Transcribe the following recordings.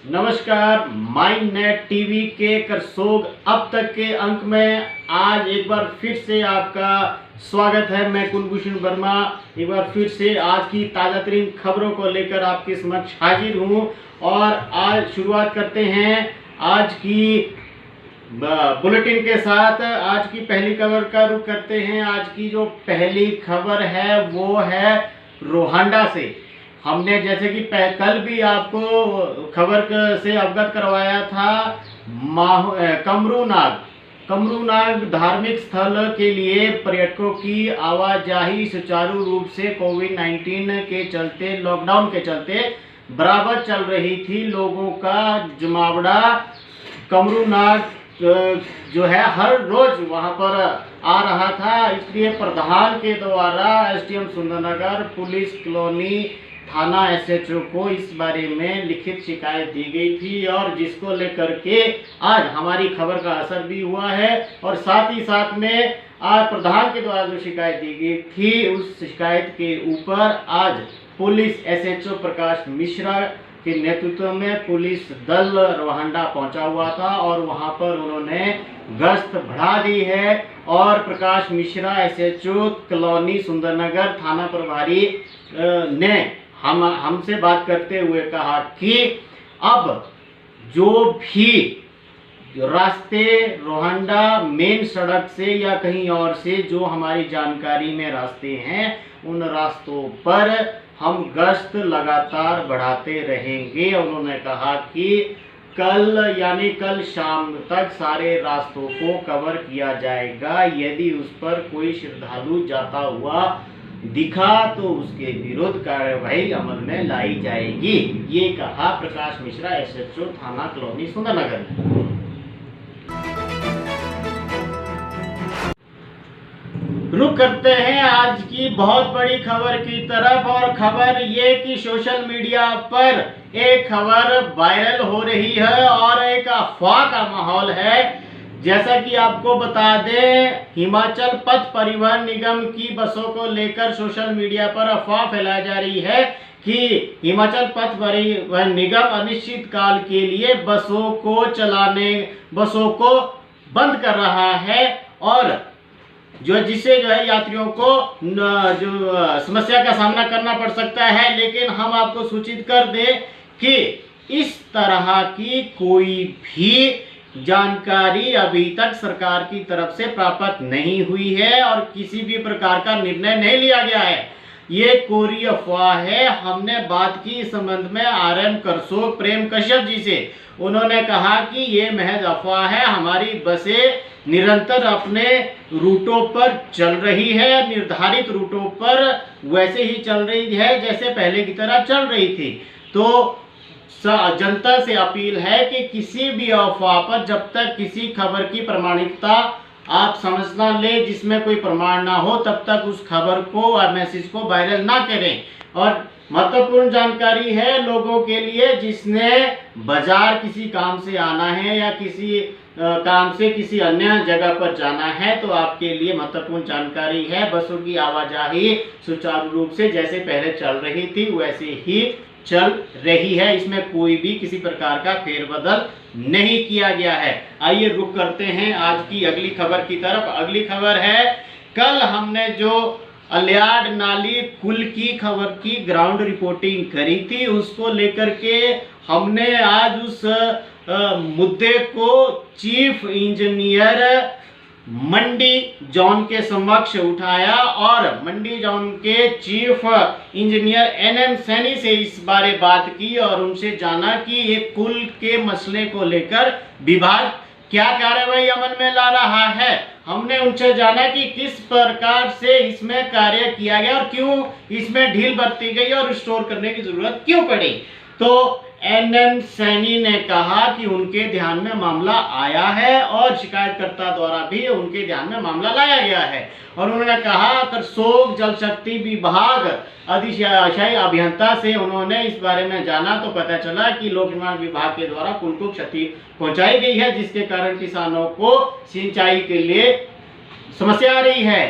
नमस्कार, mind net TV के करसोग अब तक के अंक में आज एक बार फिर से आपका स्वागत है। मैं कुलभूषण वर्मा एक बार फिर से आज की ताज़ा तरीन खबरों को लेकर आपके समक्ष हाजिर हूँ। और आज शुरुआत करते हैं आज की बुलेटिन के साथ। आज की पहली खबर का रुख करते हैं। आज की जो पहली खबर है वो है रोहांडा से। हमने जैसे कि कल भी आपको खबर से अवगत करवाया था, कमरूनाग धार्मिक स्थल के लिए पर्यटकों की आवाजाही सुचारू रूप से कोविड-19 के चलते, लॉकडाउन के चलते बराबर चल रही थी। लोगों का जमावड़ा कमरूनाग जो है हर रोज वहां पर आ रहा था। इसलिए प्रधान के द्वारा एसडीएम सुंदरनगर, पुलिस कॉलोनी, थाना एसएचओ को इस बारे में लिखित शिकायत दी गई थी, और जिसको लेकर के आज हमारी खबर का असर भी हुआ है। और साथ ही साथ में आज प्रधान के द्वारा जो शिकायत दी गई थी, उस शिकायत के ऊपर आज पुलिस एसएचओ प्रकाश मिश्रा के नेतृत्व में पुलिस दल रोहांडा पहुंचा हुआ था, और वहां पर उन्होंने गश्त बढ़ा दी है। और प्रकाश मिश्रा एसएचओ कॉलोनी सुंदरनगर थाना प्रभारी ने हमसे बात करते हुए कहा कि अब जो भी रास्ते रोहांडा मेन सड़क से या कहीं और से जो हमारी जानकारी में रास्ते हैं, उन रास्तों पर हम गश्त लगातार बढ़ाते रहेंगे। उन्होंने कहा कि कल शाम तक सारे रास्तों को कवर किया जाएगा। यदि उस पर कोई श्रद्धालु जाता हुआ दिखा तो उसके विरुद्ध कार्रवाई अमल में लाई जाएगी। ये कहा प्रकाश मिश्रा एसएचओ थाना कॉलोनी सुंदरनगर ने। रुक करते हैं आज की बहुत बड़ी खबर की तरफ। और खबर ये कि सोशल मीडिया पर एक खबर वायरल हो रही है और एक अफवाह का माहौल है। जैसा कि आपको बता दें, हिमाचल पथ परिवहन निगम की बसों को लेकर सोशल मीडिया पर अफवाह फैलाई जा रही है कि हिमाचल पथ परिवहन निगम अनिश्चित काल के लिए बसों को बंद कर रहा है, और जिससे यात्रियों को जो समस्या का सामना करना पड़ सकता है। लेकिन हम आपको सूचित कर दें कि इस तरह की कोई भी जानकारी अभी तक सरकार की तरफ से प्राप्त नहीं हुई है और किसी भी प्रकार का निर्णय नहीं लिया गया है। ये कोरी अफवाह है। हमने बात की इस संबंध में आरएम करसोग प्रेम कश्यप जी से। उन्होंने कहा कि ये महज अफवाह है, हमारी बसें निरंतर अपने रूटों पर चल रही है, निर्धारित रूटों पर वैसे ही चल रही है जैसे पहले की तरह चल रही थी। तो जनता से अपील है कि किसी भी अफवाह पर जब तक किसी खबर की प्रमाणिकता आप समझ ना ले, जिसमें कोई प्रमाण ना हो, तब तक उस खबर को और मैसेज को वायरल ना करें। और महत्वपूर्ण जानकारी है लोगों के लिए जिसने बाजार किसी काम से आना है या किसी काम से किसी अन्य जगह पर जाना है, तो आपके लिए महत्वपूर्ण जानकारी है। बसों की आवाजाही सुचारू रूप से जैसे पहले चल रही थी वैसे ही चल रही है। इसमें कोई भी किसी प्रकार का फेरबदल नहीं किया गया है। आइए रुक करते हैं आज की अगली खबर की तरफ। अगली खबर है, कल हमने जो अलियाड़ नाली पुल की खबर की ग्राउंड रिपोर्टिंग करी थी, उसको लेकर के हमने आज उस मुद्दे को चीफ इंजीनियर मंडी जोन के समक्ष उठाया, और मंडी जोन के चीफ इंजीनियर एनएम सैनी से इस बारे बात की और उनसे जाना कि ये पुल के मसले को लेकर विभाग क्या कार्रवाई अमल में ला रहा है। हमने उनसे जाना कि किस प्रकार से इसमें कार्य किया गया और क्यों इसमें ढील बरती गई और स्टोर करने की जरूरत क्यों पड़ी। तो एनएम सैनी ने कहा कि उनके ध्यान में मामला आया है और शिकायतकर्ता द्वारा भी उनके ध्यान में मामला लाया गया है। और उन्होंने कहा करसोग जल शक्ति विभाग अधिशासी अभियंता से उन्होंने इस बारे में जाना तो पता चला कि लोक निर्माण विभाग के द्वारा पुल को क्षति पहुंचाई गई है, जिसके कारण किसानों को सिंचाई के लिए समस्या आ रही है।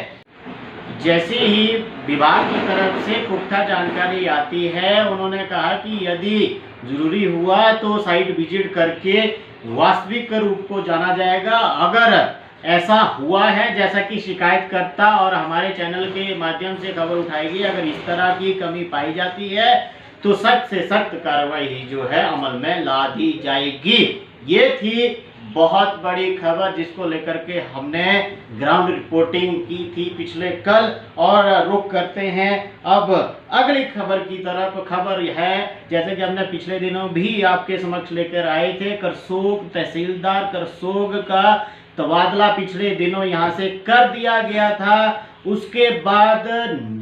जैसे ही विभाग की तरफ से पुख्ता जानकारी आती है, उन्होंने कहा कि यदि जरूरी हुआ तो साइट विजिट करके वास्तविक रूप को जाना जाएगा। अगर ऐसा हुआ है जैसा कि शिकायतकर्ता और हमारे चैनल के माध्यम से खबर उठाएगी, अगर इस तरह की कमी पाई जाती है तो सख्त से सख्त कार्रवाई जो है अमल में ला दी जाएगी। ये थी बहुत बड़ी खबर जिसको लेकर के हमने ग्राउंड रिपोर्टिंग की थी पिछले कल। और रुक करते हैं अब अगली खबर की तरफ। खबर है जैसे कि हमने पिछले दिनों भी आपके समक्ष लेकर आए थे, करसोग तहसीलदार करसोग का तबादला पिछले दिनों यहां से कर दिया गया था। उसके बाद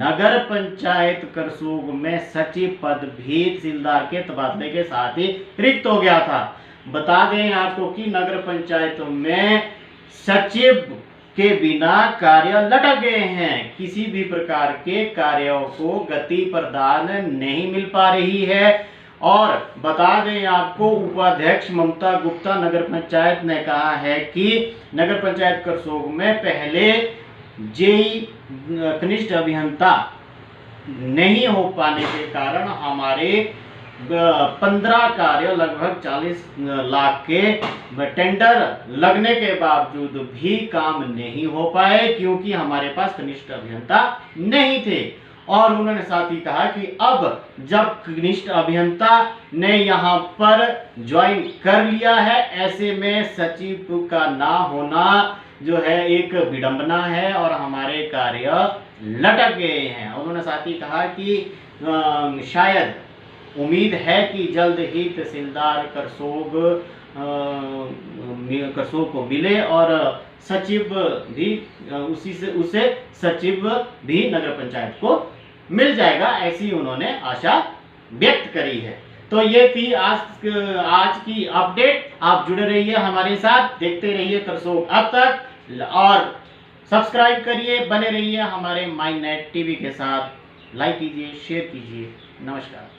नगर पंचायत करसोग में सचिव पद भी तहसीलदार के तबादले के साथ ही रिक्त हो गया था। बता दें आपको कि नगर पंचायत में सचिव के बिना कार्य लटक गए हैं। किसी भी प्रकार के कार्यों को गति प्रदान नहीं मिल पा रही है। और बता दें आपको, उपाध्यक्ष ममता गुप्ता नगर पंचायत ने कहा है कि नगर पंचायत करसोग में पहले जेई कनिष्ठ अभियंता नहीं हो पाने के कारण हमारे 15 कार्य लगभग 40 लाख के टेंडर लगने के बावजूद भी काम नहीं हो पाए, क्योंकि हमारे पास कनिष्ठ अभियंता नहीं थे। और उन्होंने साथ ही कहा कि अब जब कनिष्ठ अभियंता ने यहाँ पर ज्वाइन कर लिया है, ऐसे में सचिव का ना होना जो है एक विडंबना है और हमारे कार्य लटक गए हैं। उन्होंने साथ ही कहा कि शायद उम्मीद है कि जल्द ही तहसीलदार करसोग को मिले और सचिव भी उसे सचिव भी नगर पंचायत को मिल जाएगा, ऐसी उन्होंने आशा व्यक्त करी है। तो ये थी आज की अपडेट। आप जुड़े रहिए हमारे साथ, देखते रहिए करसोग अब तक और सब्सक्राइब करिए, बने रहिए हमारे माई नेट टीवी के साथ। लाइक कीजिए, शेयर कीजिए। नमस्कार।